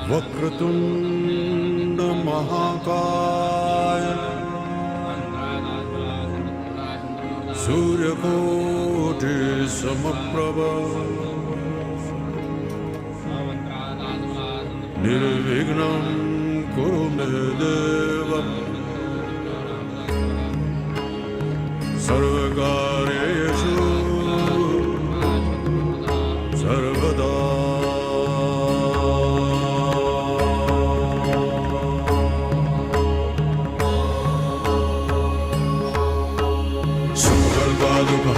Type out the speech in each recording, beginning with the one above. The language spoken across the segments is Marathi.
वक्रतुंड महाकाय सूर्यकोटि समप्रभ निर्विघ्नं कुरु मे देव सर्वकार्येषु सर्वदा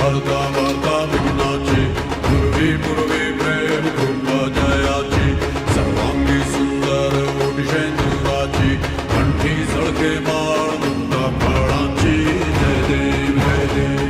हरता वार्ता विघ्नाची पूर्वी प्रेम कृपा जयाची सर्वांगी सुंदर ओटिशेंदुराची कंठी सळके माळ मुक्ता फळांची जय देव जय देव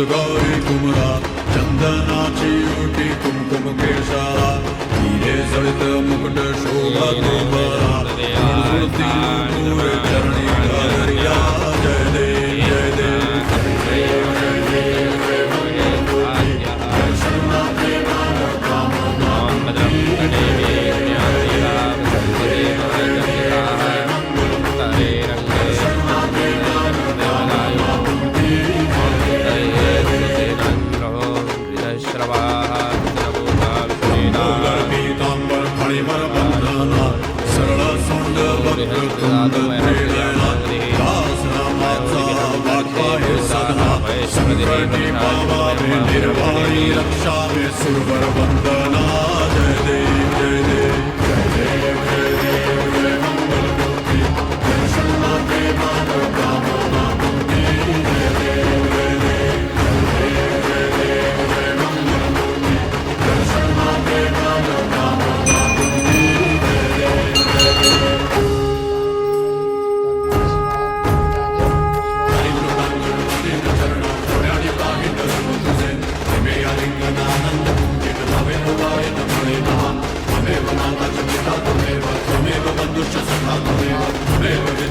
गौरी कुमरा चंदनाची ओटी कुमकुम केशाला हिरे जळित मुकुट शोभा तोबरा चरणी घालरिया जय देव जय देव सरळ सोंड वक्रतुंड साधना संकटी बाबा में निर्वाणी रक्षा में सुरवर वंदना जय देव जय देव जय देव जय देव जय मंगल मूर्ति दर्शन माते मानव कामना मुक्ति जय देव जय देव जय देव जय देव जय मंगल मूर्ति दर्शन माते मानव कामना मुक्ति जय देव जय देव त्वमेव बन्धुश्च सखा त्वमेव